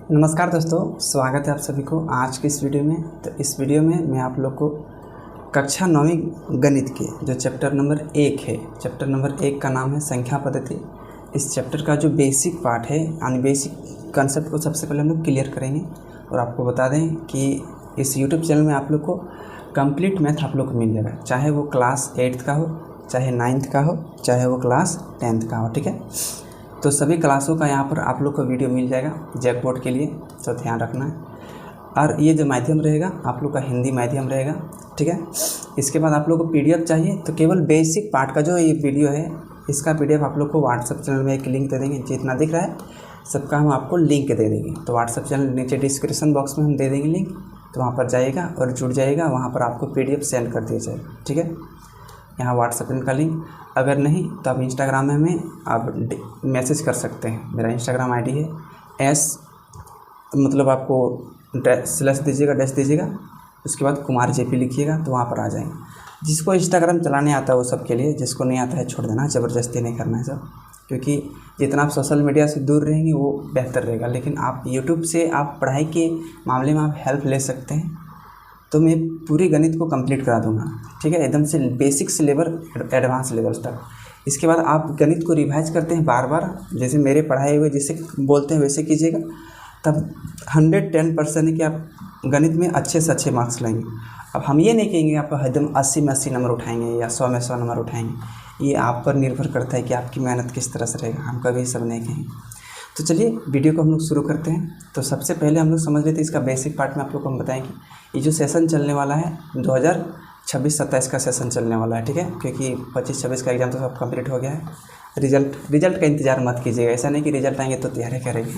नमस्कार दोस्तों, स्वागत है आप सभी को आज की इस वीडियो में। तो इस वीडियो में मैं आप लोग को कक्षा 9वीं गणित के जो चैप्टर नंबर 1 है, चैप्टर नंबर 1 का नाम है संख्या पद्धति। इस चैप्टर का जो बेसिक पार्ट है यानी बेसिक कंसेप्ट को सबसे पहले हम लोग क्लियर करेंगे और आपको बता दें कि इस यूट्यूब चैनल में आप लोग को कंप्लीट मैथ आप लोग को मिल जाएगा, चाहे वो क्लास 8th का हो, चाहे 9th का हो, चाहे वो क्लास 10th का हो। ठीक है, तो सभी क्लासों का यहाँ पर आप लोग को वीडियो मिल जाएगा जैक बोर्ड के लिए, तो ध्यान रखना है। और ये जो माध्यम रहेगा आप लोग का हिंदी माध्यम रहेगा। ठीक है, इसके बाद आप लोग को पीडीएफ चाहिए तो केवल बेसिक पार्ट का जो ये वीडियो है इसका पीडीएफ आप लोग को व्हाट्सएप चैनल में एक लिंक दे देंगे, जितना दिख रहा है सबका हम आपको लिंक दे देंगे। तो व्हाट्सएप चैनल नीचे डिस्क्रिप्शन बॉक्स में हम दे देंगे लिंक, तो वहाँ पर जाइएगा और जुड़ जाइएगा, वहाँ पर आपको पीडीएफ सेंड कर दिया जाएगा। ठीक है, यहाँ व्हाट्सएप का लिंक, अगर नहीं तो आप इंस्टाग्राम में हमें आप मैसेज कर सकते हैं। मेरा इंस्टाग्राम आईडी है एस मतलब आपको स्लैश दीजिएगा, डैश दीजिएगा, उसके बाद कुमार जेपी लिखिएगा तो वहाँ पर आ जाएंगे। जिसको इंस्टाग्राम चलाने आता है वो सब के लिए, जिसको नहीं आता है छोड़ देना, ज़बरदस्ती नहीं करना है सब, क्योंकि जितना आप सोशल मीडिया से दूर रहेंगे वो बेहतर रहेगा। लेकिन आप यूट्यूब से आप पढ़ाई के मामले में आप हेल्प ले सकते हैं, तो मैं पूरी गणित को कंप्लीट करा दूंगा। ठीक है, एकदम से बेसिक से लेवल एडवांस लेवल तक। इसके बाद आप गणित को रिवाइज करते हैं बार बार, जैसे मेरे पढ़ाए हुए जैसे बोलते हैं वैसे कीजिएगा, तब 110% है कि आप गणित में अच्छे से अच्छे मार्क्स लाएंगे। अब हम ये नहीं कहेंगे आप एकदम 80 में 80 नंबर उठाएंगे या 100 में 100 नंबर उठाएंगे, ये आप पर निर्भर करता है कि आपकी मेहनत किस तरह से रहेगा। हम कभी सब नहीं कहेंगे। तो चलिए वीडियो को हम लोग शुरू करते हैं। तो सबसे पहले हम लोग समझ लेते हैं इसका बेसिक पार्ट में आप लोग को हम बताएंगे। ये जो सेशन चलने वाला है 2026-27 का सेशन चलने वाला है। ठीक है, क्योंकि 25-26 का एग्ज़ाम तो सब कंप्लीट हो गया है। रिजल्ट का इंतज़ार मत कीजिएगा, ऐसा नहीं कि रिजल्ट आएंगे तो तैयारी करेंगे।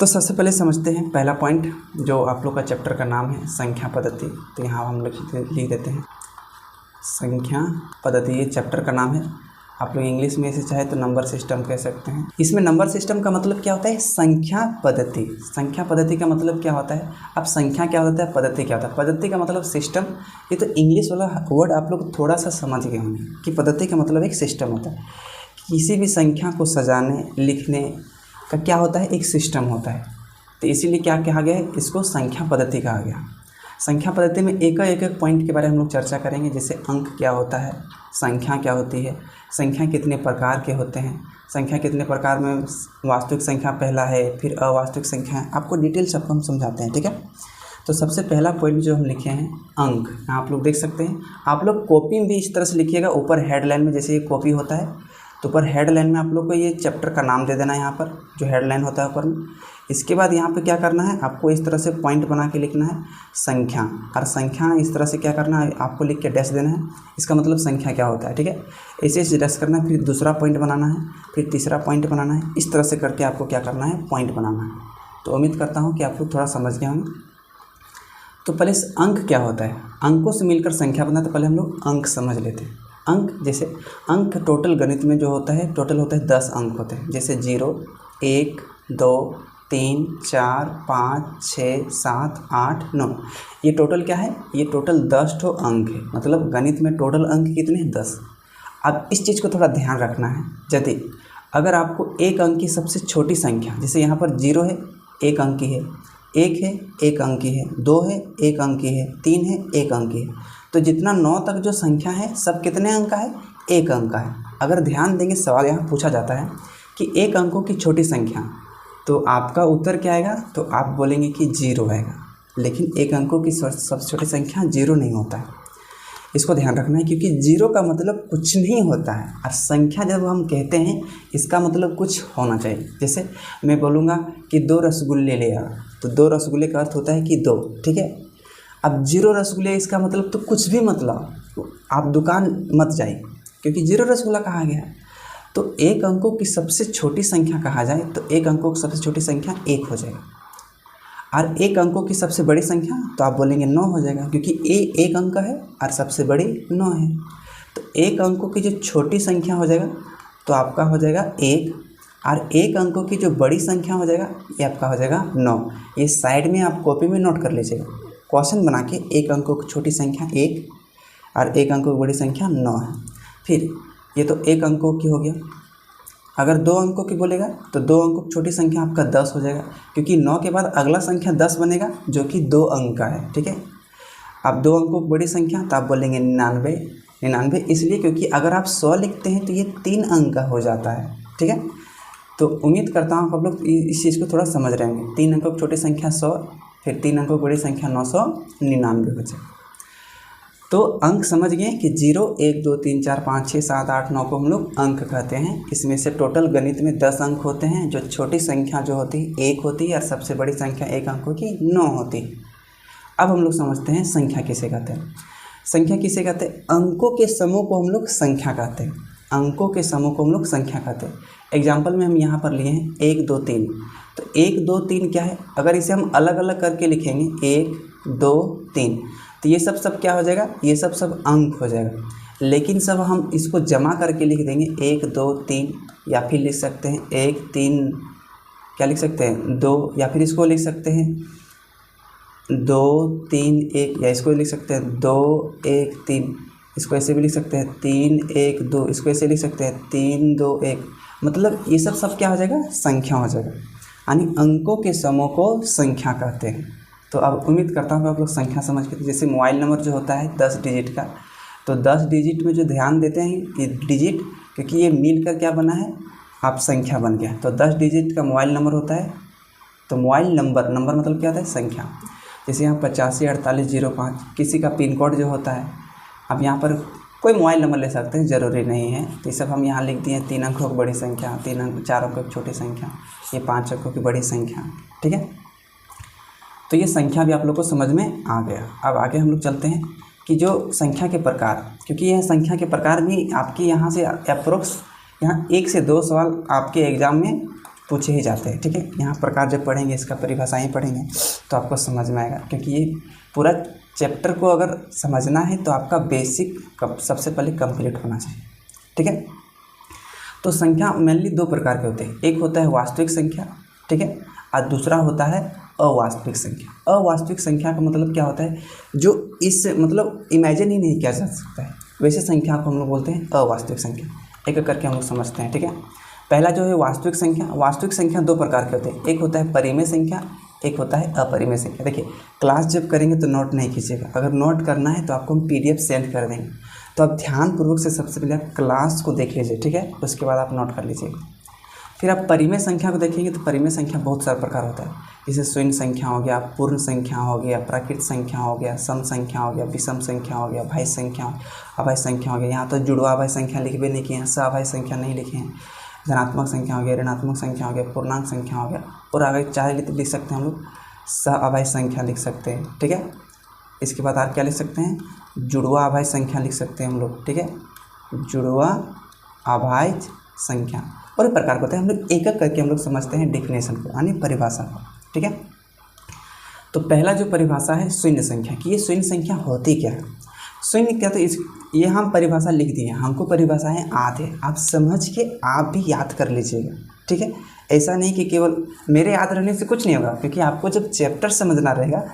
तो सबसे पहले समझते हैं पहला पॉइंट, जो आप लोग का चैप्टर का नाम है संख्या पद्धति। तो यहाँ हम लोग लिख देते हैं संख्या पद्धति, ये चैप्टर का नाम है। आप लोग इंग्लिश में इसे चाहे तो नंबर सिस्टम कह सकते हैं। इसमें नंबर सिस्टम का मतलब क्या होता है? संख्या पद्धति। संख्या पद्धति का मतलब क्या होता है? अब संख्या क्या होता है, पद्धति क्या होता है? पद्धति का मतलब सिस्टम। ये तो इंग्लिश वाला वर्ड आप लोग थोड़ा सा समझ गए होंगे कि पद्धति का मतलब एक सिस्टम होता है। किसी भी संख्या को सजाने लिखने का क्या होता है? एक सिस्टम होता है। तो इसीलिए क्या कहा गया है? इसको संख्या पद्धति कहा गया। संख्या पद्धति में एक पॉइंट के बारे में हम लोग चर्चा करेंगे, जैसे अंक क्या होता है, संख्या क्या होती है, संख्या कितने प्रकार के होते हैं, संख्या कितने प्रकार में वास्तविक संख्या पहला है, फिर अवास्तविक संख्या है, आपको डिटेल सबको हम समझाते हैं। ठीक है, तो सबसे पहला पॉइंट जो हम लिखे हैं अंक, आप लोग देख सकते हैं। आप लोग कॉपी में भी इस तरह से लिखिएगा, ऊपर हेडलाइन में जैसे ये कॉपी होता है तो ऊपर हेडलाइन में आप लोग को ये चैप्टर का नाम दे देना है, यहाँ पर जो हेडलाइन होता है ऊपर में। इसके बाद यहाँ पे क्या करना है, आपको इस तरह से पॉइंट बना के लिखना है संख्या, और संख्या इस तरह से क्या करना है, आपको लिख के डैश देना है। इसका मतलब संख्या क्या होता है। ठीक है, ऐसे डैश करना है, फिर दूसरा पॉइंट बनाना है, फिर तीसरा पॉइंट बनाना है। इस तरह से करके आपको क्या करना है, पॉइंट बनाना है। तो उम्मीद करता हूँ कि आप लोग थोड़ा समझ गए होंगे। तो पहले अंक क्या होता है, अंकों से मिलकर संख्या बनता है, तो पहले हम लोग अंक समझ लेते हैं। अंक, जैसे अंक टोटल गणित में जो होता है, टोटल होता है 10 अंक होते हैं, जैसे 0, 1, 2, 3, 4, 5, 6, 7, 8, 9। ये टोटल क्या है, ये टोटल 10 ठो अंक है। मतलब गणित में टोटल अंक कितने हैं, 10। अब इस चीज़ को थोड़ा ध्यान रखना है। यदि अगर आपको एक अंक की सबसे छोटी संख्या, जैसे यहाँ पर 0 है, 1 अंक की है, 1 है, 1 अंक की है, 2 है, 1 अंक की है, 3 है, 1 अंक की है, तो जितना 9 तक जो संख्या है सब कितने अंक का है, 1 अंक का है। अगर ध्यान देंगे सवाल यहाँ पूछा जाता है कि 1 अंकों की छोटी संख्या, तो आपका उत्तर क्या आएगा, तो आप बोलेंगे कि 0 आएगा। लेकिन 1 अंकों की सबसे छोटी संख्या 0 नहीं होता है, इसको ध्यान रखना है, क्योंकि 0 का मतलब कुछ नहीं होता है। और संख्या जब हम कहते हैं इसका मतलब कुछ होना चाहिए। जैसे मैं बोलूँगा कि 2 रसगुल्ले ले आ, तो 2 रसगुल्ले का अर्थ होता है कि 2। ठीक है, अब 0 रसगुल्ले इसका मतलब तो कुछ भी मतलब आप दुकान मत जाइए, क्योंकि 0 रसगुल्ला कहा गया है। तो 1 अंकों की सबसे छोटी संख्या कहा जाए तो 1 अंकों की सबसे छोटी संख्या 1 हो जाएगा, और 1 अंकों की सबसे बड़ी संख्या तो आप बोलेंगे 9 हो जाएगा, क्योंकि 1 अंक है और सबसे बड़ी 9 है। तो 1 अंकों की जो छोटी संख्या हो जाएगा तो आपका हो जाएगा 1, और 1 अंकों की जो बड़ी संख्या हो जाएगा ये आपका हो जाएगा 9। ये साइड में आप कॉपी में नोट कर लीजिएगा, क्वेश्चन बना के 1 अंकों की छोटी संख्या 1 और 1 अंकों की बड़ी संख्या 9 है। फिर ये तो 1 अंकों की हो गया, अगर 2 अंकों की बोलेगा तो 2 अंकों की छोटी संख्या आपका 10 हो जाएगा, क्योंकि 9 के बाद अगला संख्या 10 बनेगा जो कि 2 अंक का है। ठीक है, अब 2 अंकों की बड़ी संख्या तो आप बोलेंगे 99। 99 इसलिए क्योंकि अगर आप 100 लिखते हैं तो ये 3 अंक का हो जाता है। ठीक है, तो उम्मीद करता हूँ आप लोग इस चीज़ को थोड़ा समझ रहे होंगे। 3 अंकों की छोटी संख्या 100, फिर 3 अंकों की बड़ी संख्या 999 हो जाए। तो अंक समझ गए कि 0, 1, 2, 3, 4, 5, 6, 7, 8, 9 को हम लोग अंक कहते हैं। इसमें से टोटल गणित में 10 अंक होते हैं। जो छोटी संख्या जो होती है 1 होती है और सबसे बड़ी संख्या 1 अंकों की 9 होती है। अब हम लोग समझते हैं संख्या किसे कहते हैं। संख्या किसे कहते हैं? अंकों के समूह को हम लोग संख्या कहते हैं। अंकों के समूह को हम लोग संख्या कहते हैं। एग्जाम्पल में हम यहाँ पर लिए हैं 1, 2, 3। तो 1, 2, 3 क्या है? अगर इसे हम अलग अलग करके लिखेंगे 1, 2, 3 तो ये सब क्या हो जाएगा? ये सब अंक हो जाएगा। लेकिन सब हम इसको जमा करके लिख देंगे 1, 2, 3, या फिर लिख सकते हैं 1, 3, क्या लिख सकते हैं 2, या फिर इसको लिख सकते हैं 2, 3, 1, या इसको लिख सकते हैं 2, 1, 3, इसको ऐसे भी लिख सकते हैं 3, 1, 2, इसको ऐसे लिख सकते हैं 3, 2, 1। मतलब ये सब क्या हो जाएगा? संख्या हो जाएगा। यानी अंकों के समूह को संख्या कहते हैं। तो अब उम्मीद करता हूँ कि आप लोग संख्या समझ के, जैसे मोबाइल नंबर जो होता है 10 डिजिट का, तो 10 डिजिट में जो ध्यान देते हैं कि डिजिट, क्योंकि ये मिलकर क्या बना है? आप संख्या बन गया। तो 10 डिजिट का मोबाइल नंबर होता है। तो मोबाइल नंबर मतलब क्या होता है? संख्या। जैसे यहाँ 854805 किसी का पिन कोड जो होता है। अब यहाँ पर कोई मोबाइल नंबर ले सकते हैं, ज़रूरी नहीं है। तो ये सब हम यहाँ लिख दिए 3 अंकों की बड़ी संख्या, 4 अंकों की छोटी संख्या, ये 5 अंकों की बड़ी संख्या। ठीक है, तो ये संख्या भी आप लोग को समझ में आ गया। अब आगे हम लोग चलते हैं कि जो संख्या के प्रकार, क्योंकि यह संख्या के प्रकार भी आपके यहाँ से अप्रोक्स यहाँ 1 से 2 सवाल आपके एग्ज़ाम में पूछे ही जाते हैं। ठीक है, यहाँ प्रकार जब पढ़ेंगे, इसका परिभाषाएँ पढ़ेंगे तो आपको समझ में आएगा, क्योंकि ये पूरा चैप्टर को अगर समझना है तो आपका बेसिक सबसे पहले कंप्लीट होना चाहिए। ठीक है, तो संख्या मेनली 2 प्रकार के होते हैं। एक होता है वास्तविक संख्या, ठीक है, और दूसरा होता है अवास्तविक संख्या। अवास्तविक संख्या का मतलब क्या होता है? जो इस मतलब इमेजिन ही नहीं किया जा सकता है, वैसे संख्या को हम लोग बोलते हैं अवास्तविक संख्या। एक एक करके हम लोग समझते हैं। ठीक है, पहला जो है वास्तविक संख्या। वास्तविक संख्या 2 प्रकार के होते हैं। एक होता है परिमेय संख्या, एक होता है अपरिमेय संख्या। देखिए, क्लास जब करेंगे तो नोट नहीं कीजिएगा। अगर नोट करना है तो आपको हम PDF सेंड कर देंगे। तो आप ध्यानपूर्वक से सबसे पहले आप क्लास को देख लीजिए। ठीक है, उसके बाद आप नोट कर लीजिएगा। फिर आप परिमेय संख्या को देखेंगे तो परिमेय संख्या बहुत सारे प्रकार होता है। जैसे शून्य संख्या हो गया, पूर्ण संख्या हो गया, प्राकृत संख्या हो गया, सम संख्या हो गया, विषम संख्या हो गया, भाज्य संख्या, अभाज्य संख्या हो गया। यहाँ तो जुड़वा अभाज्य संख्या लिखे नहीं किए हैं, सभाज्य संख्या नहीं लिखे हैं। धनात्मक संख्या हो गया, ऋणात्मक संख्या हो गया, पूर्णांक संख्या हो गया, और अगर चाहे लिख सकते हैं हम लोग सअभाज्य संख्या लिख सकते हैं। ठीक है, इसके बाद आप क्या लिख सकते हैं? जुड़वा अभाज्य संख्या लिख सकते हैं हम लोग। ठीक है, जुड़वा अभाज्य संख्या। और ये प्रकार होते हैं। हम लोग एक एक करके हम लोग समझते हैं डेफिनेशन को, यानी परिभाषा को। ठीक है, तो पहला जो परिभाषा है शून्य संख्या की। ये शून्य संख्या होती क्या है? शून्य क्या, तो ये हम परिभाषा लिख दिए, हमको परिभाषाएं आते, आप समझ के आप भी याद कर लीजिएगा। ठीक है, ऐसा नहीं कि केवल मेरे याद रहने से कुछ नहीं होगा, क्योंकि आपको जब चैप्टर समझना रहेगा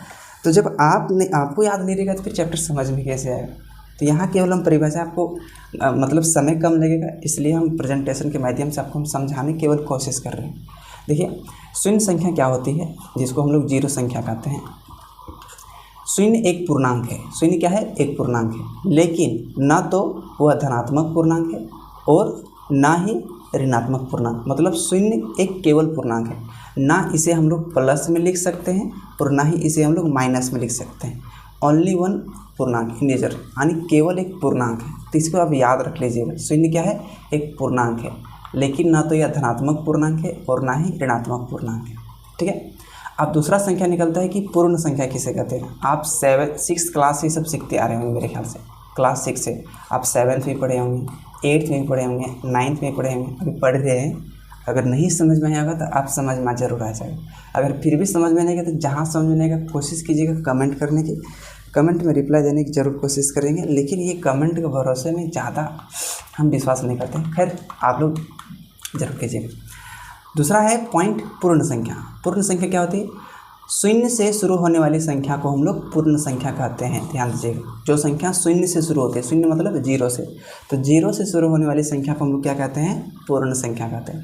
तो जब आपको याद नहीं रहेगा तो फिर चैप्टर समझ में कैसे आएगा। तो यहाँ केवल हम परिभाषा आपको मतलब समय कम लगेगा, इसलिए हम प्रेजेंटेशन के माध्यम से आपको हम समझाने की केवल कोशिश कर रहे हैं। देखिए, शून्य संख्या क्या होती है, जिसको हम लोग जीरो संख्या कहते हैं। शून्य एक पूर्णांक है। शून्य क्या है? एक पूर्णांक है, लेकिन ना तो वह धनात्मक पूर्णांक है और ना ही ऋणात्मक पूर्णांक। मतलब शून्य एक केवल पूर्णांक है, ना इसे हम लोग प्लस में लिख सकते हैं और ना ही इसे हम लोग माइनस में लिख सकते हैं। ओनली वन पूर्णांक, इंटीजर, यानी केवल एक पूर्णांक है। तो इसको आप याद रख लीजिएगा। शून्य क्या है? एक पूर्णांक है, लेकिन ना तो यह धनात्मक पूर्णांक है और ना ही ऋणात्मक पूर्णांक है। ठीक है, अब दूसरा संख्या निकलता है कि पूर्ण संख्या किसे कहते हैं। आप 6th क्लास से सब सीखते आ रहे होंगे मेरे ख्याल से। क्लास 6 से आप 7th में पढ़े होंगे, 8th में पढ़े होंगे, 9th में पढ़े होंगे, अभी पढ़ रहे हैं। अगर नहीं समझ में आएगा तो आप समझ में जरूर आ जाएगा। अगर फिर भी समझ में नहीं आएगा तो जहाँ समझ में नहीं आएगा कोशिश कीजिएगा कमेंट करने की, कमेंट में रिप्लाई देने की जरूर कोशिश करेंगे। लेकिन ये कमेंट के भरोसे में ज़्यादा हम विश्वास नहीं करते हैं। खैर, आप लोग जरूर कीजिएगा। दूसरा है पॉइंट पूर्ण संख्या। पूर्ण संख्या क्या होती है? शून्य से शुरू होने वाली संख्या को हम लोग पूर्ण संख्या कहते हैं। ध्यान दीजिएगा, जो संख्या शून्य से शुरू होती है, शून्य मतलब जीरो से, तो जीरो से शुरू होने वाली संख्या को हम लोग क्या कहते हैं? पूर्ण संख्या कहते हैं।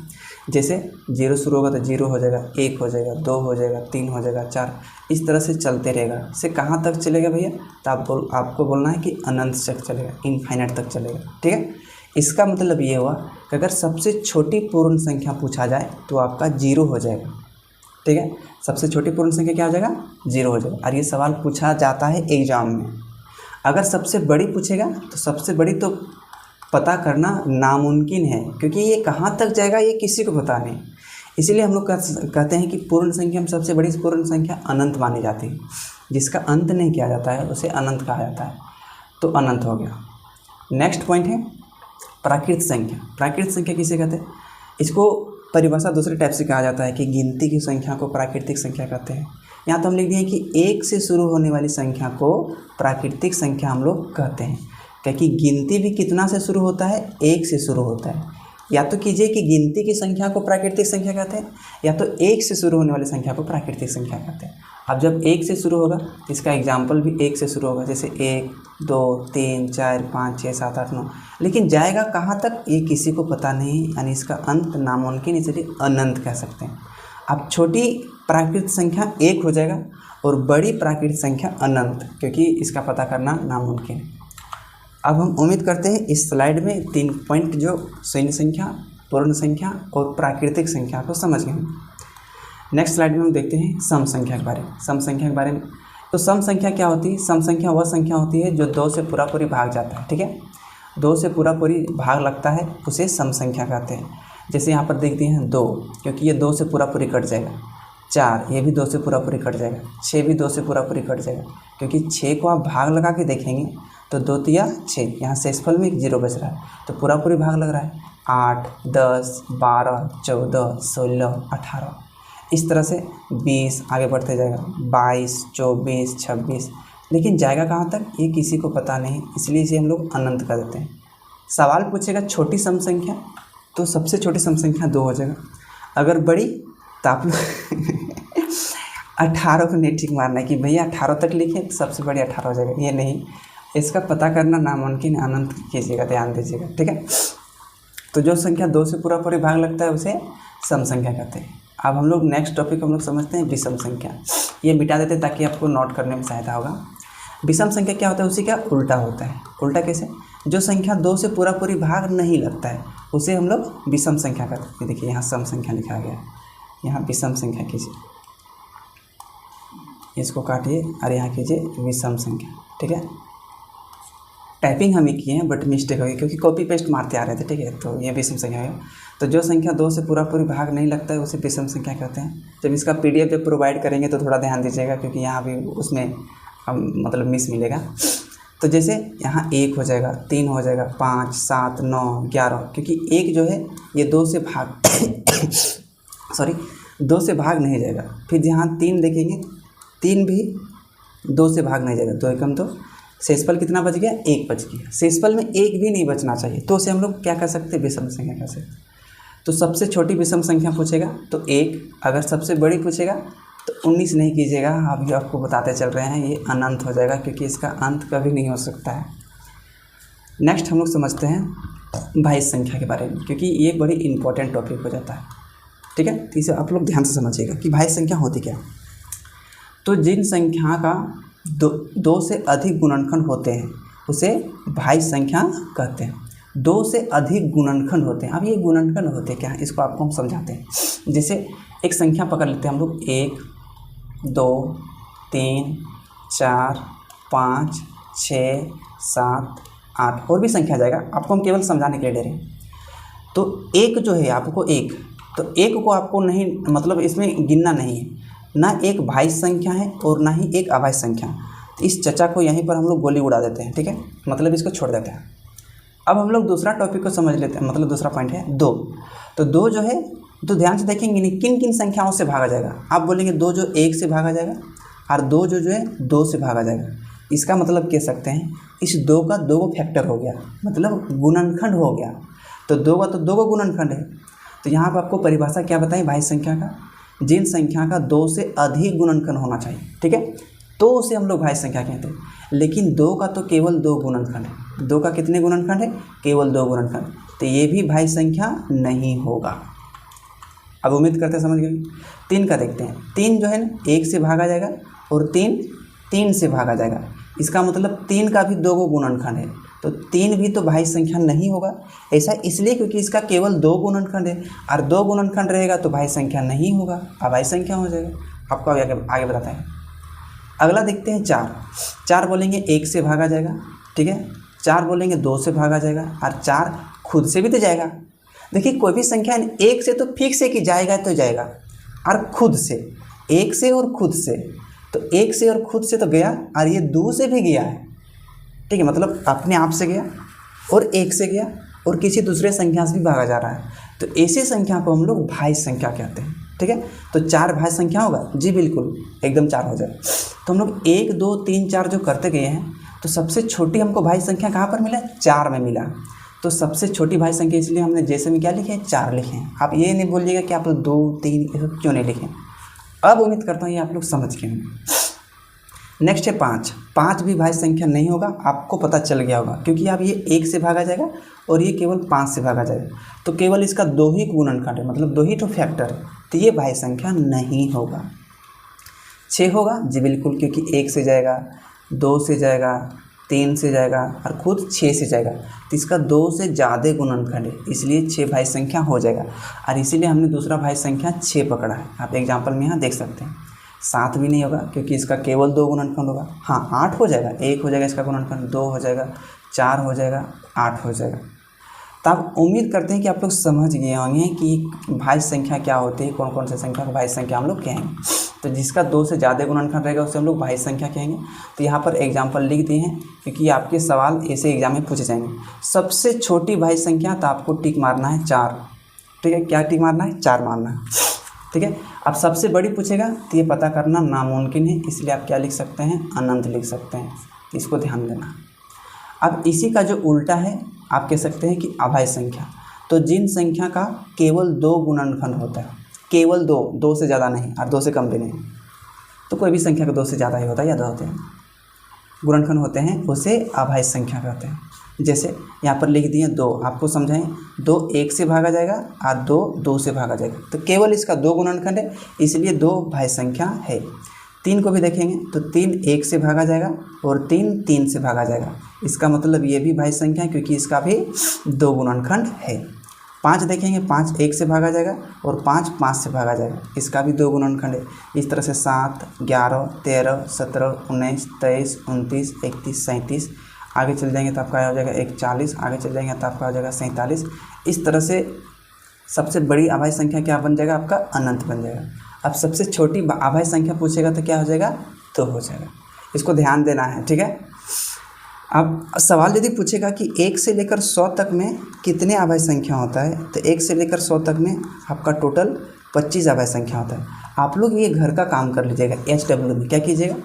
जैसे जीरो शुरू होगा तो जीरो हो जाएगा, एक हो जाएगा, दो हो जाएगा, तीन हो जाएगा, चार, इस तरह से चलते रहेगा। से कहाँ तक चलेगा भैया? तो आपको बोलना है कि अनंत तक चलेगा, इनफाइनाइट तक चलेगा। ठीक है, इसका मतलब ये हुआ कि अगर सबसे छोटी पूर्ण संख्या पूछा जाए तो आपका जीरो हो जाएगा। ठीक है, सबसे छोटी पूर्ण संख्या क्या हो जाएगा? जीरो हो जाएगा। और ये सवाल पूछा जाता है एग्जाम में। अगर सबसे बड़ी पूछेगा तो सबसे बड़ी तो पता करना नामुमकिन है, क्योंकि ये कहाँ तक जाएगा ये किसी को पता नहीं। इसीलिए हम लोग कहते हैं कि पूर्ण संख्या में सबसे बड़ी पूर्ण संख्या अनंत मानी जाती है। जिसका अंत नहीं किया जाता है उसे अनंत कहा जाता है। तो अनंत हो गया। नेक्स्ट पॉइंट है प्राकृत संख्या। प्राकृत संख्या किसे कहते हैं? इसको परिभाषा दूसरे टाइप से कहा जाता है कि गिनती की संख्या को प्राकृतिक संख्या कहते हैं। यहाँ तो हम लिख दिए कि एक से शुरू होने वाली संख्या को प्राकृतिक संख्या हम लोग कहते हैं, क्योंकि गिनती भी कितना से शुरू होता है? एक से शुरू होता है। या तो कीजिए कि गिनती की संख्या को प्राकृतिक संख्या कहते हैं, या तो एक से शुरू होने वाली संख्या को प्राकृतिक संख्या कहते हैं। अब जब एक से शुरू होगा तो इसका एग्जाम्पल भी एक से शुरू होगा, जैसे 1, 2, 3, 4, 5, 6, 7, 8, 9, लेकिन जाएगा कहाँ तक ये किसी को पता नहीं, यानी इसका अंत नामुमकिन, इसलिए अनंत कह सकते हैं। अब छोटी प्राकृतिक संख्या एक हो जाएगा और बड़ी प्राकृतिक संख्या अनंत, क्योंकि इसका पता करना नामुमकिन है। अब हम उम्मीद करते हैं इस स्लाइड में 3 पॉइंट जो शून्य संख्या, पूर्ण संख्या और प्राकृतिक संख्या को समझ गए। नेक्स्ट स्लाइड में हम देखते हैं सम संख्या के बारे में। सम संख्या के बारे में, तो सम संख्या क्या होती है? सम संख्या वह संख्या होती है जो 2 से पूरा पूरी भाग जाता है। ठीक है, 2 से पूरा पूरी भाग लगता है उसे सम संख्या कहते हैं। जैसे यहाँ पर देखते हैं 2, क्योंकि ये 2 से पूरा पूरी कट जाएगा। 4, ये भी 2 से पूरा पूरी कट जाएगा। 6 भी 2 से पूरा पूरी कट जाएगा, क्योंकि 6 को आप भाग लगा के देखेंगे तो 2 तिया 6, यहाँ शेषफल में 0 बच रहा है, तो पूरा पूरी भाग लग रहा है। 8, 10, 12, 14, 16, 18, इस तरह से 20 आगे बढ़ते जाएगा, 22, 24, 26, लेकिन जाएगा कहाँ तक ये किसी को पता नहीं, इसलिए इसे हम लोग अनंत कर देते हैं। सवाल पूछेगा छोटी सम संख्या, तो सबसे छोटी सम संख्या 2 हो जाएगा। अगर बड़ी तो आप लोग 18 को नहीं ठीक मारना है कि भैया 18 तक लिखें तो सबसे बड़ी 18 हो जाएगा, ये नहीं, इसका पता करना नामुमकिन, अनंत कीजिएगा, ध्यान दीजिएगा। ठीक है, तो जो संख्या 2 से पूरा पूरी भाग लगता है उसे सम संख्या कहते हैं। अब हम लोग नेक्स्ट टॉपिक हम लोग समझते हैं विषम संख्या। ये मिटा देते हैं ताकि आपको नोट करने में सहायता होगा। विषम संख्या क्या होता है? उसी का उल्टा होता है। उल्टा कैसे? जो संख्या 2 से पूरा पूरी भाग नहीं लगता है उसे हम लोग विषम संख्या कहते हैं। देखिए यहाँ सम संख्या लिखा गया है, यहाँ विषम संख्या कीजिए, इसको काटिए और यहाँ कीजिए विषम संख्या। ठीक है, टाइपिंग हम ही किए हैं बट मिस्टेक हो गई क्योंकि कॉपी पेस्ट मारते आ रहे थे। ठीक है, तो ये विषम संख्या है। तो जो संख्या 2 से पूरा पूरी भाग नहीं लगता है उसे विषम संख्या कहते हैं। जब इसका PDF जब प्रोवाइड करेंगे तो थोड़ा ध्यान दीजिएगा, क्योंकि यहाँ भी उसमें मतलब मिस मिलेगा। तो जैसे यहाँ 1 हो जाएगा, 3 हो जाएगा, 5, 7, 9, 11, क्योंकि 1 जो है ये 2 से भाग सॉरी 2 से भाग नहीं जाएगा। फिर यहाँ 3 देखेंगे, 3 भी 2 से भाग नहीं जाएगा, 2 एकम 2, शेषफल कितना बच गया? 1 बच गया। शेषफल में 1 भी नहीं बचना चाहिए, तो उसे हम लोग क्या कर सकते हैं? विषम संख्या कह सकते हैं। तो सबसे छोटी विषम संख्या पूछेगा तो 1, अगर सबसे बड़ी पूछेगा तो 19 नहीं कीजिएगा, अभी आपको बताते चल रहे हैं, ये अनंत हो जाएगा क्योंकि इसका अंत कभी नहीं हो सकता है। नेक्स्ट हम लोग समझते हैं भाज्य संख्या के बारे में, क्योंकि ये बड़ी इंपॉर्टेंट टॉपिक हो जाता है। ठीक है, तो इसे आप लोग ध्यान से समझिएगा कि भाज्य संख्या होती क्या। तो जिन संख्या का 2 से अधिक गुणनखंड होते हैं उसे भाज्य संख्या कहते हैं। 2 से अधिक गुणनखंड होते हैं। अब ये गुणनखंड होते क्या हैं इसको आपको हम समझाते हैं। जैसे एक संख्या पकड़ लेते हैं हम लोग, 1, 2, 3, 4, 5, 6, 7, 8 और भी संख्या जाएगा, आपको हम केवल समझाने के लिए दे रहे हैं। तो 1 जो है आपको 1, तो 1 को आपको नहीं, मतलब इसमें गिनना नहीं है, ना एक भाज्य संख्या है और ना ही एक अभाज्य संख्या। तो इस चर्चा को यहीं पर हम लोग गोली उड़ा देते हैं। ठीक है, मतलब इसको छोड़ देते हैं। अब हम लोग दूसरा टॉपिक को समझ लेते हैं, मतलब दूसरा पॉइंट है 2। तो 2 जो है, तो ध्यान से देखेंगे नहीं किन किन संख्याओं से भागा जाएगा। आप बोलेंगे 2 जो 1 से भागा जाएगा और 2 जो है 2 से भागा जाएगा। इसका मतलब कह सकते हैं इस 2 का 2 फैक्टर हो गया, मतलब गुणनखंड हो गया। तो 2 का 2 गुणनखंड है। तो यहाँ पर आपको परिभाषा क्या बताएं भाज्य संख्या का, जिन संख्या का 2 से अधिक गुणनखंड होना चाहिए, ठीक है, तो उसे हम लोग भाज्य संख्या कहते हैं। लेकिन 2 का तो केवल 2 गुणनखंड है। 2 का कितने गुणनखंड है? केवल 2 गुणनखंड, तो ये भी भाज्य संख्या नहीं होगा। अब उम्मीद करते हैं समझ गए। 3 का देखते हैं। 3 जो है ना 1 से भागा जाएगा और 3 से भागा जाएगा। इसका मतलब 3 का भी 2 गुणनखंड है, तो 3 भी तो भाज्य संख्या नहीं होगा। ऐसा इसलिए क्योंकि इसका केवल 2 गुणनखंड है, और 2 गुणनखंड रहेगा तो भाज्य संख्या नहीं होगा, अभाज्य संख्या हो जाएगा। आपको आगे बताते हैं। अगला देखते हैं 4। 4 बोलेंगे 1 से भागा जाएगा, ठीक है। 4 बोलेंगे 2 से भागा जाएगा, और 4 खुद से भी तो जाएगा। देखिए कोई भी संख्या 1 से तो फिक्स है कि जाएगा तो जाएगा, और खुद से 1 से और खुद से, तो 1 से और खुद से तो गया, और ये 2 से भी गया है, ठीक है। मतलब अपने आप से गया और 1 से गया और किसी दूसरे संख्या से भी भागा जा रहा है, तो ऐसी संख्या को हम लोग भाज्य संख्या कहते हैं, ठीक है। तो 4 भाज्य संख्या होगा जी, बिल्कुल एकदम 4 हो जाए। तो हम लोग 1 2 3 4 जो करते गए हैं, तो सबसे छोटी हमको भाज्य संख्या कहाँ पर मिला? 4 में मिला। तो सबसे छोटी भाज्य संख्या इसलिए हमने जैसे में क्या लिखे हैं? 4 लिखे हैं। आप ये नहीं बोलिएगा कि आप लोग 2 3 क्यों नहीं लिखे। अब उम्मीद करता हूँ ये आप लोग समझ गए होंगे। नेक्स्ट है 5। 5 भी भाज्य संख्या नहीं होगा, आपको पता चल गया होगा, क्योंकि अब ये 1 से भागा जाएगा और ये केवल 5 से भागा जाएगा, तो केवल इसका 2 ही गुणनखंड है, मतलब 2 ही तो फैक्टर है, तो ये भाज्य संख्या नहीं होगा। 6 होगा जी, बिल्कुल, क्योंकि 1 से जाएगा, 2 से जाएगा, 3 से जाएगा और खुद 6 से जाएगा, तो इसका 2 से ज़्यादा गुणनखंड है, इसलिए 6 भाज्य संख्या हो जाएगा। और इसीलिए हमने दूसरा भाज्य संख्या 6 पकड़ा है। आप एग्जाम्पल में यहाँ देख सकते हैं। 7 भी नहीं होगा, क्योंकि इसका केवल 2 गुणनखंड होगा। हाँ, 8 हो जाएगा, 1 हो जाएगा इसका गुणनखंड, 2 हो जाएगा, 4 हो जाएगा, 8 हो जाएगा। तो आप उम्मीद करते हैं कि आप लोग समझ गए होंगे कि भाज्य संख्या क्या होती है, कौन कौन सी संख्या को भाज्य संख्या हम लोग कहेंगे। तो जिसका 2 से ज़्यादा गुणनखंड रहेगा उसे हम लोग भाज्य संख्या कहेंगे। तो यहाँ पर एग्जाम्पल लिख दिए हैं, क्योंकि आपके सवाल ऐसे एग्जाम में पूछे जाएंगे। सबसे छोटी भाज्य संख्या, तो आपको टिक मारना है 4, ठीक है। क्या टिक मारना है? 4 मारना है, ठीक है। अब सबसे बड़ी पूछेगा तो ये पता करना नामुमकिन है, इसलिए आप क्या लिख सकते हैं? अनंत लिख सकते हैं, इसको ध्यान देना। अब इसी का जो उल्टा है, आप कह सकते हैं कि अभाज्य संख्या। तो जिन संख्या का केवल 2 गुणनखंड होता है, केवल 2 से ज़्यादा नहीं और 2 से कम भी नहीं, तो कोई भी संख्या का 2 से ज़्यादा ही होता है या 2 होते हैं गुणनखंड होते हैं, उसे अभाज्य संख्या कहते हैं। जैसे यहाँ पर लिख दिए 2, आपको समझाएं। 2 1 से भागा जाएगा और 2 से भागा जाएगा, तो केवल इसका 2 गुणनखंड है, इसलिए 2 भाज्य संख्या है। 3 को भी देखेंगे तो 3 1 से भागा जाएगा और 3 से भागा जाएगा, इसका मतलब ये भी भाज्य संख्या है, क्योंकि इसका भी 2 गुणनखंड है। 5 देखेंगे, 5 1 से भागा जाएगा और 5 से भागा जाएगा, इसका भी 2 गुणनखंड है। इस तरह से 7 11 13 17 19 23 29 31 37, आगे चल जाएंगे तो आपका हो जाएगा 41, आगे चल जाएंगे तो आपका हो जाएगा 47। इस तरह से सबसे बड़ी अभाज्य संख्या क्या बन जाएगा? आपका अनंत बन जाएगा। अब सबसे छोटी अभाज्य संख्या पूछेगा तो क्या हो जाएगा? 2 हो जाएगा। इसको ध्यान देना है, ठीक है। अब सवाल यदि पूछेगा कि 1 से लेकर 100 तक में कितने अभाज्य संख्या होता है, तो 1 से लेकर 100 तक में आपका टोटल 25 अभाज्य संख्या होता है। आप लोग ये घर का काम कर लीजिएगा, HW में क्या कीजिएगा,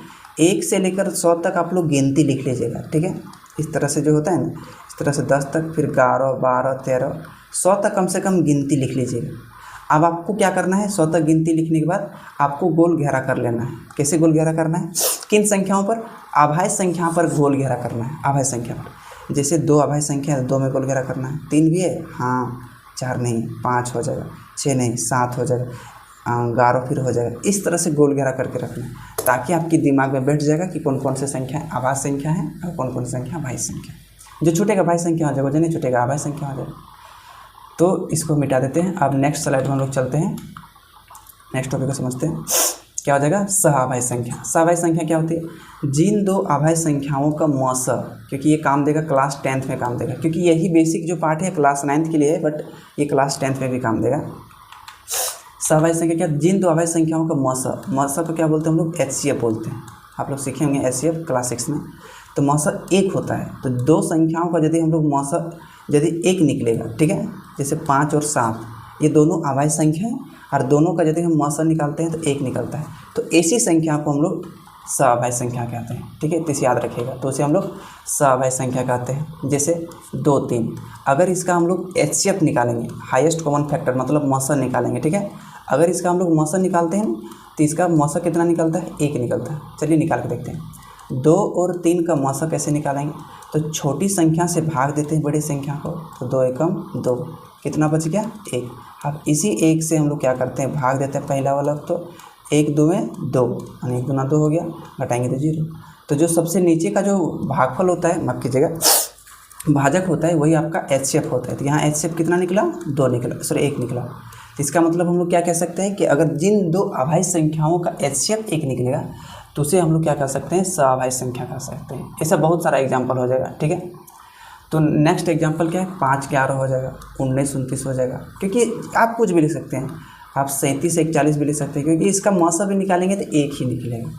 1 से लेकर 100 तक आप लोग गिनती लिख लीजिएगा, ठीक है। इस तरह से जो होता है ना, इस तरह से 10 तक, फिर 11 12 13 100 तक कम से कम गिनती लिख लीजिएगा। अब आपको क्या करना है? 100 तक गिनती लिखने के बाद आपको गोल घेरा कर लेना है। कैसे गोल घेरा करना है? किन संख्याओं पर? अभाज्य संख्या पर गोल घेरा करना है। अभाज्य संख्या पर, जैसे 2 अभाज्य संख्या है, 2 में गोल घेरा करना है। 3 भी है, हाँ, 4 नहीं, 5 हो जाएगा, 6 नहीं, 7 हो जाएगा, 11 फिर हो जाएगा। इस तरह से गोल घेरा करके रखना है, ताकि आपके दिमाग में बैठ जाएगा कि कौन कौन से संख्या अभाज्य संख्या है और कौन कौन सी संख्या भाज्य संख्या है। जो छूटेगा भाज्य संख्या हो जाएगा, जो नहीं छूटेगा अभाज्य संख्या हो जाएगा। तो इसको मिटा देते हैं। अब नेक्स्ट स्लाइड में हम लोग चलते हैं, नेक्स्ट टॉपिक को समझते हैं। क्या हो जाएगा? सहअभाज्य संख्या। सहअभाज्य संख्या क्या होती है? जिन 2 अभाज्य संख्याओं का मौस, क्योंकि ये काम देगा क्लास 10th में काम देगा, क्योंकि यही बेसिक जो पार्ट है क्लास 9th के लिए है, बट ये क्लास 10th में भी काम देगा। सहअभाज्य संख्या क्या? जिन 2 अभाज्य संख्याओं का मौस को क्या बोलते हैं हम लोग? HCF बोलते हैं। आप लोग सीखे होंगे HCF क्लास 6 में। तो मौस 1 होता है, तो 2 संख्याओं का यदि हम लोग मौस यदि 1 निकलेगा, ठीक है, जैसे 5 और 7, ये दोनों अभाज्य संख्या है, और दोनों का यदि हम मौसा निकालते हैं तो 1 निकलता है, तो ऐसी संख्या को हम लोग सहअभाज्य संख्या कहते हैं, ठीक है। तो इसे याद रखिएगा, तो उसे हम लोग सहअभाज्य संख्या कहते हैं। जैसे 2 3, अगर इसका हम लोग HCF निकालेंगे, हाईएस्ट कॉमन फैक्टर, मतलब मौसा निकालेंगे, ठीक है, अगर इसका हम लोग मौसा निकालते हैं तो इसका मौसा कितना निकलता है, 1 निकलता है। चलिए निकाल के देखते हैं। 2 और 3 का मौसा कैसे निकालेंगे, तो छोटी संख्या से भाग देते हैं बड़ी संख्या को, तो 2 एकम 2, कितना बच गया 1। अब इसी 1 से हम लोग क्या करते हैं, भाग देते हैं पहला वाला, तो 1 2 में 2 यानी 1 दूना 2 हो गया, घटाएंगे तो 0। तो जो सबसे नीचे का जो भागफल होता है, माफ कीजिएगा, भाजक होता है, वही आपका HCF होता है। तो यहाँ HCF कितना निकला, 2 निकला, सॉरी 1 निकला। तो इसका मतलब हम लोग क्या कह सकते हैं कि अगर जिन दो अभाज्य संख्याओं का HCF 1 निकलेगा तो उसे हम लोग क्या कर सकते हैं, सअभाज्य संख्या कह सकते हैं। ऐसा बहुत सारा एग्जाम्पल हो जाएगा, ठीक है। तो नेक्स्ट एग्जाम्पल क्या है, 5 11 हो जाएगा, 19 29 हो जाएगा, क्योंकि आप कुछ भी लिख सकते हैं, आप 37 41 भी लिख सकते हैं, क्योंकि इसका मौसा भी निकालेंगे तो 1 ही निकलेगा।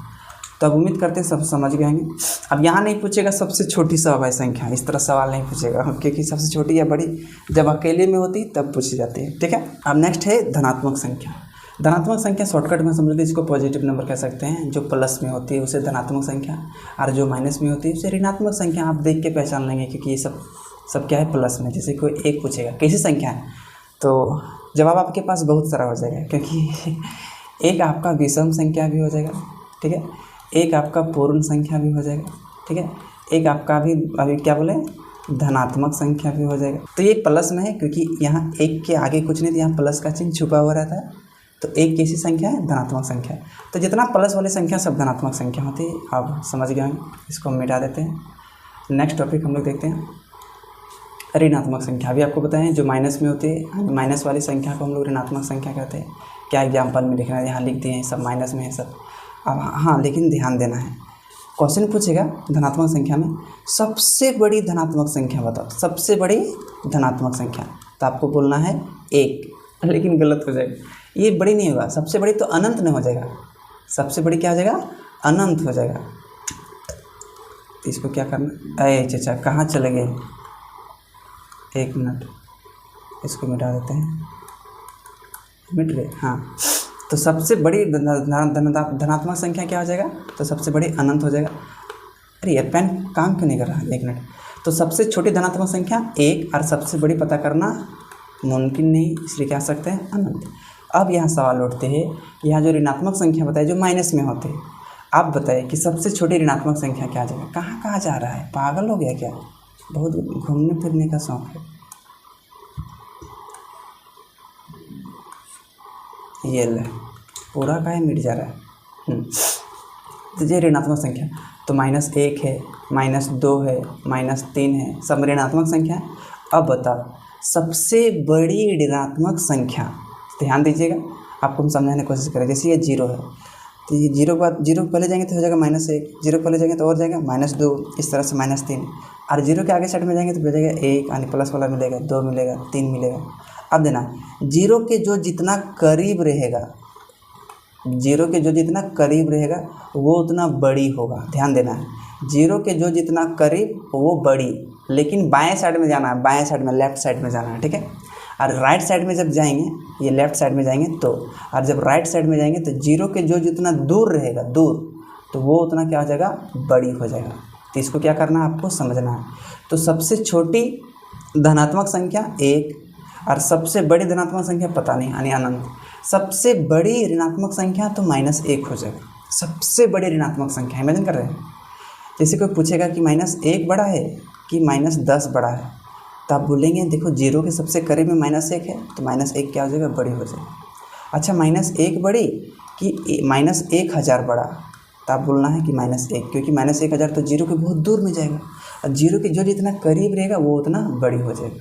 तो अब उम्मीद करते हैं सब समझ गए होंगे। अब यहाँ नहीं पूछेगा सबसे छोटी सअभाज्य संख्या, इस तरह सवाल नहीं पूछेगा, क्योंकि सबसे छोटी या बड़ी जब अकेले में होती तब पूछी जाती है, ठीक है। अब नेक्स्ट है धनात्मक संख्या। धनात्मक संख्या शॉर्टकट में समझ लीजिए, इसको पॉजिटिव नंबर कह सकते हैं। जो प्लस में होती है उसे धनात्मक संख्या, और जो माइनस में होती है उसे ऋणात्मक संख्या। आप देख के पहचान लेंगे, क्योंकि ये सब क्या है, प्लस में। जैसे कोई 1 पूछेगा कैसी संख्या है, तो जवाब आपके पास बहुत सारा हो जाएगा, क्योंकि एक आपका विषम संख्या भी हो जाएगा, ठीक है, एक आपका पूर्ण संख्या भी हो जाएगा, ठीक है, एक आपका अभी क्या बोले, धनात्मक संख्या भी हो जाएगा। तो ये प्लस में है, क्योंकि यहाँ 1 के आगे कुछ नहीं, तो यहाँ प्लस का चिन्ह छुपा हुआ रहता है। तो 1 कैसी संख्या है, धनात्मक संख्या है। तो जितना प्लस वाली संख्या सब धनात्मक संख्या होती है। आप समझ गए होंगे, इसको हम मिटा देते हैं। नेक्स्ट टॉपिक हम लोग देखते हैं ऋणात्मक संख्या। अभी आपको बताएं जो माइनस में होती है, माइनस वाली संख्या को हम लोग ऋणात्मक संख्या कहते हैं। क्या एग्जाम्पल में लिखना है, यहाँ लिख दिए हैं, सब माइनस में है सब। अब हाँ, लेकिन ध्यान देना है, क्वेश्चन पूछेगा धनात्मक संख्या में सबसे बड़ी धनात्मक संख्या बताओ, सबसे बड़ी धनात्मक संख्या। तो आपको बोलना है 1, लेकिन गलत हो जाएगा, ये बड़ी नहीं होगा। सबसे बड़ी तो अनंत में हो जाएगा, सबसे बड़ी क्या हो जाएगा, अनंत हो जाएगा। तो इसको क्या करना, अरे चाचा कहाँ चले गए, 1 मिनट, इसको मिटा देते हैं, मिट गए, हाँ। तो सबसे बड़ी धनात्मक संख्या क्या हो जाएगा, तो सबसे बड़ी अनंत हो जाएगा। अरे यार पेन काम क्यों नहीं कर रहा, 1 मिनट। तो सबसे छोटी धनात्मक संख्या 1, और सबसे बड़ी पता करना मुमकिन नहीं, इसलिए क्या सकते हैं, अनंत। अब यहाँ सवाल उठते हैं, यहाँ जो ऋणात्मक संख्या बताए जो माइनस में होते हैं, आप बताइए कि सबसे छोटी ऋणात्मक संख्या क्या आ जाएगा। कहाँ कहाँ जा रहा है, पागल हो गया क्या, बहुत घूमने फिरने का शौक है। ये ले पूरा का ही मिट जा रहा है। तो ये ऋणात्मक संख्या, तो -1 है, -2 है, -3 है, सब ऋणात्मक संख्या है। अब बताओ सबसे बड़ी ऋणात्मक संख्या, ध्यान दीजिएगा, आपको हम समझाने की कोशिश करें। जैसे ये 0 है, तो ये 0 के बाद 0 पहले जाएंगे तो हो जाएगा -1, 0 पहले जाएंगे तो और जाएगा -2, इस तरह से -3, और 0 के आगे साइड में जाएंगे तो बचेगा 1, यानी प्लस वाला मिलेगा, 2 मिलेगा, 3 मिलेगा। अब देना 0 के जो जितना करीब रहेगा, 0 के जो जितना करीब रहेगा वो उतना बड़ी होगा। ध्यान देना है, 0 के जो जितना करीब वो बड़ी, लेकिन बाएं साइड में जाना है, बाएं साइड में, लेफ्ट साइड में जाना है, ठीक है। और राइट साइड में जब जाएंगे, ये लेफ्ट साइड में जाएंगे तो, और जब राइट साइड में जाएंगे तो 0 के जो जितना दूर रहेगा, दूर, तो वो उतना क्या हो जाएगा, बड़ी हो जाएगा। तो इसको क्या करना है, आपको समझना है। तो सबसे छोटी धनात्मक संख्या 1, और सबसे बड़ी धनात्मक संख्या पता नहीं, यानी अनंत। सबसे बड़ी ऋणात्मक संख्या तो -1 हो जाएगा, सबसे बड़ी ऋणात्मक संख्या। इमेजिन कर रहे हैं, जैसे कोई पूछेगा कि -1 बड़ा है कि -10 बड़ा है, तो आप बोलेंगे देखो 0 के सबसे करीब में -1 है, तो -1 क्या हो जाएगा, बड़ी हो जाएगी। अच्छा -1 बड़ी कि -1000 बड़ा, तो आप बोलना है कि -1, क्योंकि -1000 तो 0 के बहुत दूर में जाएगा, और 0 के जो जितना करीब रहेगा वो उतना बड़ी हो जाएगी।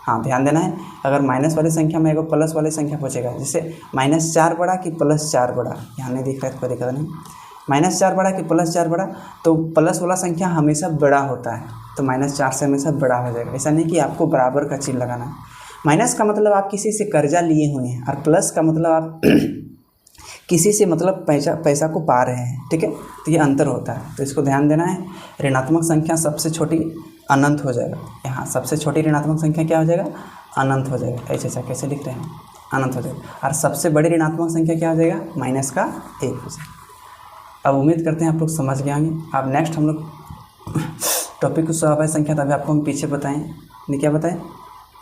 हाँ, ध्यान देना है, अगर माइनस वाली संख्या में एगो प्लस वाली संख्या पूछेगा, जैसे -4 बड़ा कि +4 बड़ा, यहाँ नहीं दिख रहा है, कोई दिक्कत नहीं, -4 बड़ा कि +4 बड़ा, तो प्लस वाला संख्या हमेशा बड़ा होता है, तो -4 से हमेशा बड़ा हो जाएगा। ऐसा नहीं कि आपको बराबर का चिन्ह लगाना है। माइनस का मतलब आप किसी से कर्जा लिए हुए हैं, और प्लस का मतलब आप किसी से मतलब पैसा को पा रहे हैं, ठीक है। तो ये अंतर होता है, तो इसको ध्यान देना है। ऋणात्मक संख्या सबसे छोटी अनंत हो जाएगा, यहाँ सबसे छोटी ऋणात्मक संख्या क्या हो जाएगा, अनंत हो जाएगा। ऐसा कैसे लिख रहे हैं, अनंत हो जाएगा। और सबसे बड़ी ऋणात्मक संख्या क्या हो जाएगा, -1 हो जाएगा। अब उम्मीद करते हैं आप लोग समझ गए होंगे। अब नेक्स्ट हम लोग टॉपिक को सअभाज्य संख्या, तभी आपको हम पीछे बताएं, नहीं क्या बताएं,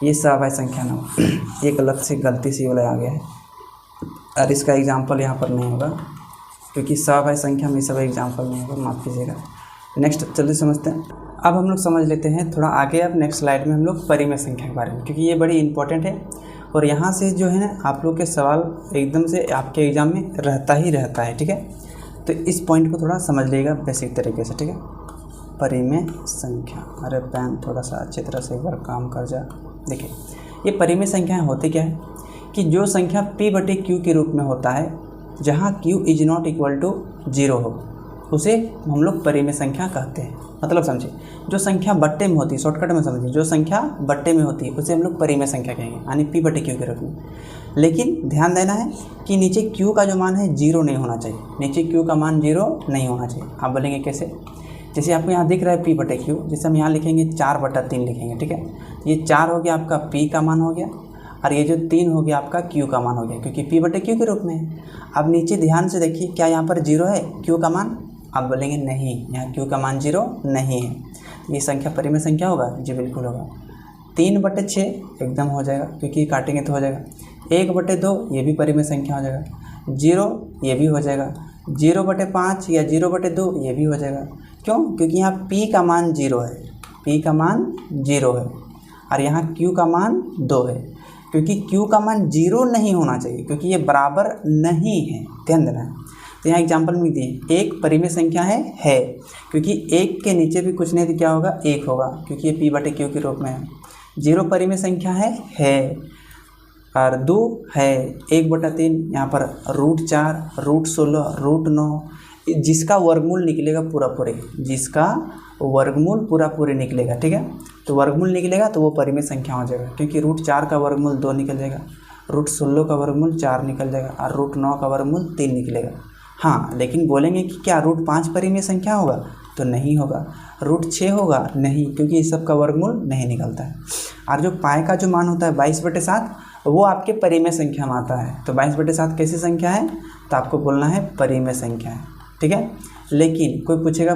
ये सअभाज्य संख्या ना हो, ये गलती से वाला आ गया है। और इसका एग्जाम्पल यहाँ पर नहीं होगा क्योंकि सवाभाज्य संख्या में सब एग्जाम्पल नहीं होगा, माफ़ कीजिएगा। नेक्स्ट जल्दी समझते हैं। अब हम लोग समझ लेते हैं थोड़ा आगे। अब नेक्स्ट स्लाइड में हम लोग परिमेय संख्या के बारे में, क्योंकि ये बड़ी इंपॉर्टेंट है और यहाँ से जो है ना आप लोग के सवाल एकदम से आपके एग्ज़ाम में रहता ही रहता है, ठीक है। तो इस पॉइंट को थोड़ा समझ लीजिएगा बेसिक तरीके से, ठीक है। परिमेय संख्या, अरे पेन थोड़ा सा अच्छी तरह से एक बार काम कर जा। देखिए ये परिमेय संख्याएँ होती क्या है कि जो संख्या p/q के रूप में होता है, जहाँ q is not equal to 0 हो, उसे हम लोग परिमेय संख्या कहते हैं। मतलब समझिए, जो संख्या बट्टे में होती है, शॉर्टकट में समझिए, जो संख्या बट्टे में होती है उसे हम लोग परिमेय संख्या कहेंगे, यानी p/q के रूप में। लेकिन ध्यान देना है कि नीचे q का जो मान है 0 नहीं होना चाहिए, नीचे q का मान 0 नहीं होना चाहिए। आप बोलेंगे कैसे? जैसे आपको यहाँ दिख रहा है p/q, जैसे हम यहाँ लिखेंगे 4/3 लिखेंगे, ठीक है। ये 4 हो गया आपका p का मान हो गया, और ये जो 3 हो गया आपका q का मान हो गया, क्योंकि p/q के रूप में है। अब नीचे ध्यान से देखिए, क्या यहाँ पर 0 है q का मान? आप बोलेंगे नहीं, यहाँ q का मान 0 नहीं है। ये संख्या परिमेय संख्या होगा? जी बिल्कुल होगा। 3/6 एकदम हो जाएगा, क्योंकि काटेंगे तो हो जाएगा। 1/2 ये भी परिमेय संख्या हो जाएगा। 0 ये भी हो जाएगा। 0/5 या 0/2 ये भी हो जाएगा। क्यों? क्योंकि यहाँ p का मान 0 है, p का मान 0 है, और यहाँ q का मान 2 है। क्योंकि q का मान 0 नहीं होना चाहिए, क्योंकि ये बराबर नहीं है, ध्यान देना है। तो यहाँ एग्जाम्पल में दिए, एक परिमेय संख्या है, क्योंकि एक के नीचे भी कुछ नहीं तो क्या होगा? 1 होगा, क्योंकि ये p/q के रूप में है। 0 परिमेय संख्या है, और 2 है। 1/3 यहाँ पर √4, √16, √9, जिसका वर्गमूल निकलेगा पूरा पूरे, जिसका वर्गमूल पूरा पूरे निकलेगा, ठीक है। तो वर्गमूल निकलेगा तो वो परिमेय संख्या हो जाएगा, क्योंकि √4 का वर्गमूल 2 निकल जाएगा, √16 का वर्गमूल 4 निकल जाएगा, और √9 का वर्गमूल 3 निकलेगा। हाँ, लेकिन बोलेंगे कि क्या √5 परिमेय संख्या होगा? तो नहीं होगा। √6 होगा? नहीं, क्योंकि इस सब का वर्गमूल नहीं निकलता है। और जो पाई का जो मान होता है 22/7, वो आपके परिमेय संख्या में आता है। तो 22/7 कैसी संख्या है? तो आपको बोलना है परिमेय संख्या है, ठीक है। लेकिन कोई पूछेगा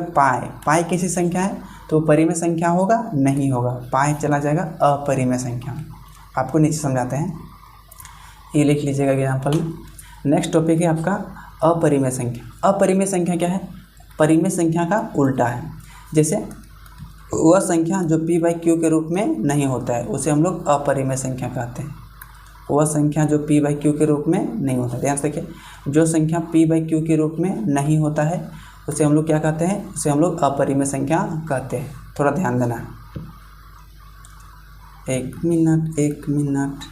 पाई कैसी संख्या है? तो परिमेय संख्या होगा? नहीं होगा, पाई चला जाएगा अपरिमेय संख्या में। आपको नीचे समझाते हैं, ये लिख लीजिएगा एग्जाम्पल में। नेक्स्ट टॉपिक है आपका अपरिमेय संख्या। अपरिमेय संख्या क्या है? परिमेय संख्या का उल्टा है। जैसे वह संख्या जो p/q के रूप में नहीं होता है, उसे हम लोग अपरिमेय संख्या कहते हैं। वह संख्या जो p/q के रूप में नहीं होता है, ध्यान से देखिए, जो संख्या p/q के रूप में नहीं होता है उसे हम लोग क्या कहते हैं? उसे हम लोग अपरिमेय संख्या कहते हैं। थोड़ा ध्यान देना है। एक मिनट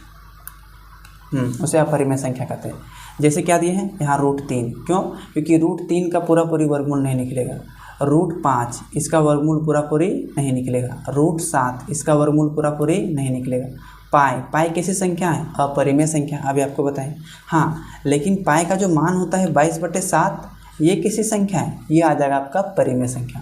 उसे अपरिमेय संख्या कहते हैं। जैसे क्या दिए हैं यहाँ? √3। क्यों? क्योंकि √3 का पूरा पूरी वर्गमूल नहीं निकलेगा। √5 इसका वर्गमूल पूरा पूरी नहीं निकलेगा। √7 इसका वर्गमूल पूरा पूरी नहीं निकलेगा। पाई कैसी संख्या है? अपरिमेय संख्या, अभी आपको बताएं। हाँ, लेकिन पाई का जो मान होता है 22/7, ये किसी संख्या है? ये आ जाएगा आपका परिमेय संख्या।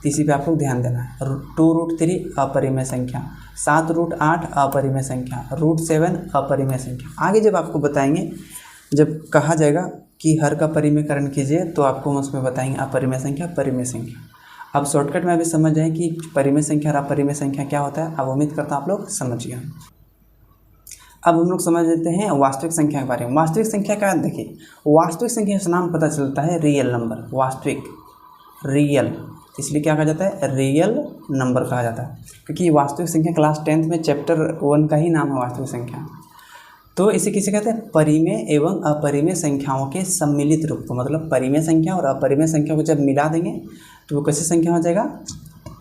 तो इसी पे आपको ध्यान देना है। 2√3 अपरिमेय संख्या, 7√8 अपरिमेय संख्या, √7 अपरिमेय संख्या। आगे जब आपको बताएंगे, जब कहा जाएगा कि हर का परिमेयकरण कीजिए, तो आपको हम उसमें बताएंगे अपरिमेय संख्या, परिमेय संख्या। अब शॉर्टकट में अभी समझ जाएं कि परिमेय संख्या और अपरिमेय संख्या क्या होता है। अब उम्मीद करता हूँ आप लोग समझ गए। अब हम लोग समझ लेते हैं वास्तविक संख्या के बारे में। वास्तविक संख्या का देखिए, वास्तविक संख्या से नाम पता चलता है रियल नंबर। वास्तविक, रियल, इसलिए क्या कहा जाता है? रियल नंबर कहा जाता है, क्योंकि वास्तविक संख्या क्लास 10th में चैप्टर 1 का ही नाम है वास्तविक संख्या। तो इसे किसे कहते हैं? परिमेय एवं अपरिमेय संख्याओं के सम्मिलित रूप को। मतलब परिमेय संख्या और अपरिमेय संख्या को जब मिला देंगे तो वो कैसी संख्या हो जाएगा?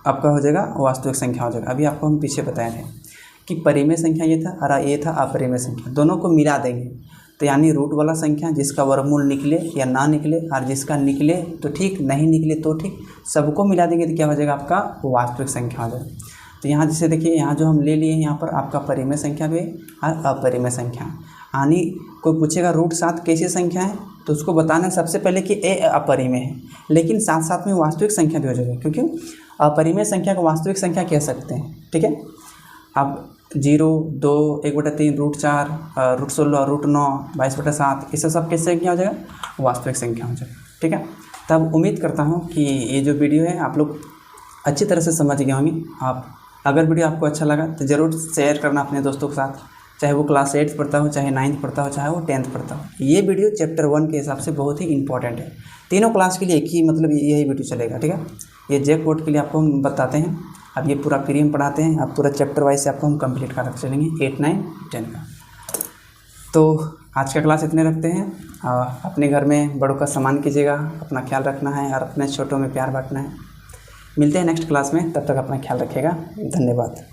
आपका हो जाएगा वास्तविक संख्या हो जाएगा। अभी आपको हम पीछे बताए थे कि परिमेय संख्या ये था और ये था अपरिमेय संख्या, दोनों को मिला देंगे तो यानी रूट वाला संख्या जिसका वर्गमूल निकले या ना निकले, और जिसका निकले तो ठीक, नहीं निकले तो ठीक, सबको मिला देंगे तो क्या हो जाएगा? आपका वास्तविक संख्या हो जाएगा। तो यहाँ जैसे देखिए, यहाँ जो हम ले लिए यहाँ पर आपका परिमेय संख्या भी और अपरिमेय संख्या। यानी कोई पूछेगा √7 कैसी संख्या है, तो उसको बताना सबसे पहले कि ए अपरिमेय है, लेकिन साथ साथ में वास्तविक संख्या भी हो जाएगा, क्योंकि अपरिमेय संख्या को वास्तविक संख्या कह सकते हैं, ठीक है। अब 0, 2, 1/3, √4, √16, √9, 22/7, इससे सब कैसे संख्या हो जाएगा? वास्तविक संख्या हो जाएगा, ठीक है। तब उम्मीद करता हूँ कि ये जो वीडियो है आप लोग अच्छी तरह से समझ गए होंगे। आप अगर वीडियो आपको अच्छा लगा तो ज़रूर शेयर करना अपने दोस्तों के साथ, चाहे वो क्लास 8th पढ़ता हो, चाहे 9th पढ़ता हो, चाहे वो 10th पढ़ता हो। ये वीडियो चैप्टर 1 के हिसाब से बहुत ही इंपॉर्टेंट है। तीनों क्लास के लिए एक ही मतलब यही वीडियो चलेगा, ठीक है। ये जैकपॉट के लिए आपको हम बताते हैं। अब ये पूरा फ्री में पढ़ाते हैं, अब पूरा चैप्टर वाइज से आपको हम कंप्लीट करके चलेंगे 8, 9, 10 का। तो आज का क्लास इतने रखते हैं। अपने घर में बड़ों का सम्मान कीजिएगा, अपना ख्याल रखना है और अपने छोटों में प्यार बांटना है। मिलते हैं नेक्स्ट क्लास में, तब तक अपना ख्याल रखिएगा। धन्यवाद।